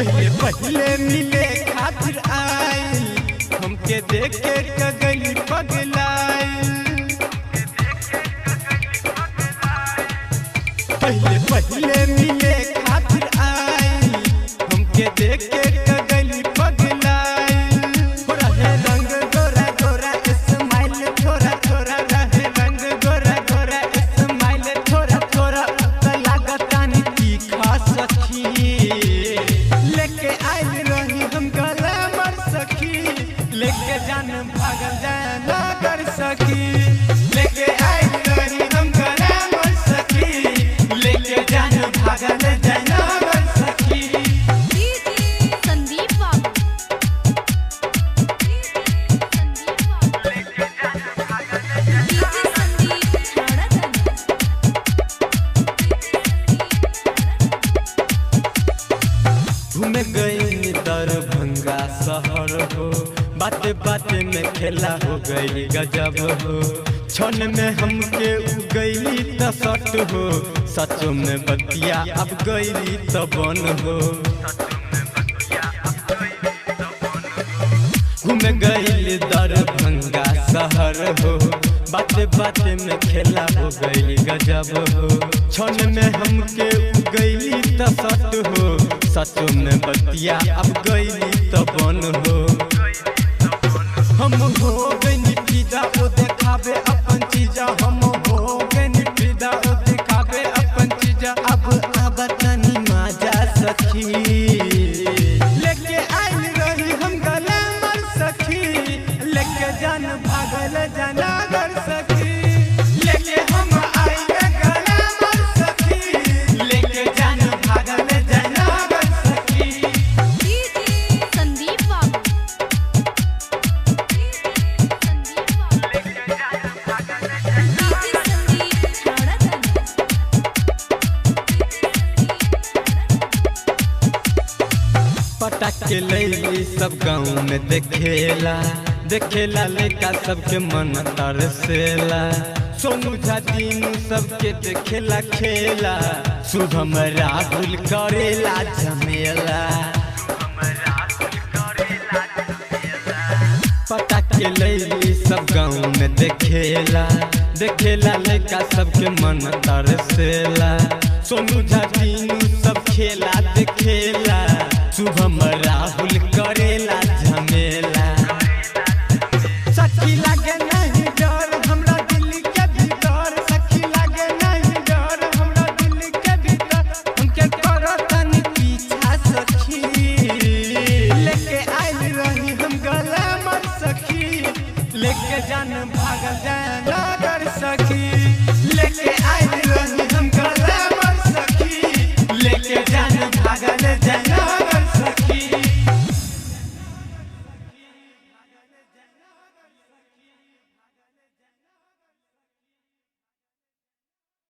पहले पहले मिले खातिर आई हमके देखे कगली पगलाई। पहले पहले मिले खातिर आई हमके देखे कगली पगलाई। रहे रंग गोरा गोरा स्माइल थोड़ा थोड़ा, रहे रंग गोरा गोरा स्माइल थोड़ा थोड़ा। लागतानी तीखा सखी लेके आइल रही हम ग्लैमर सखी, लेके जान भागल जाए नगर सखी। लेके आइल रही हम ग्लैमर सखी, लेके जान भागल जाए नगर सखी। संदीप बाबू घूमे गई दरभंगा शहर हो, बाते बाते में खेला हो गई गजब हो। क्षण में हमके उगैली तसट हो, सचो में बतिया अब गईली तबन हो। घूमे गई दरभंगा शहर हो, बाते बाते में खेला हो गई गजब हो। क्षण में हमके उगैली तसट हो, सचो में बतिया अब गईली तबन हो। हम हो गई फिदा ओ देखावे अपन चीजा, हम हो गई फिदा ओ देखावे अपन चीजा। अब तनी मजा सखी लेके आइल रही हम ग्लैमर सखी, लेके जान भागल जनागर सखी। लेके हम आइल ग्लैमर सखी, लेके जान भागल जनागर सखी। संदीप बाबू पटक के लैली सब गाँव में देखेला, देखेला लड़का सबके मन तरसेला। सोनू झा दीनू सबके देखेला खेला, शुभम राहुल करेला झमेला। पटक के लैली सब गाँव में देखेला, देखेला लड़का सबके मन तरसेला। सोनू झा दीनू सब खेला देखेला, शुभम राहुल करेला झमेला। सखी लागे नहीं डर हमरा दिल के भीतर, सखी लागे नहीं डर हमरा दिल के भीतर। हमके करो तनी पीछा सखी, लेके आइल रही हम ग्लैमर सखी, लेके जान भागल जाए नगर सखी। लेके आइल रही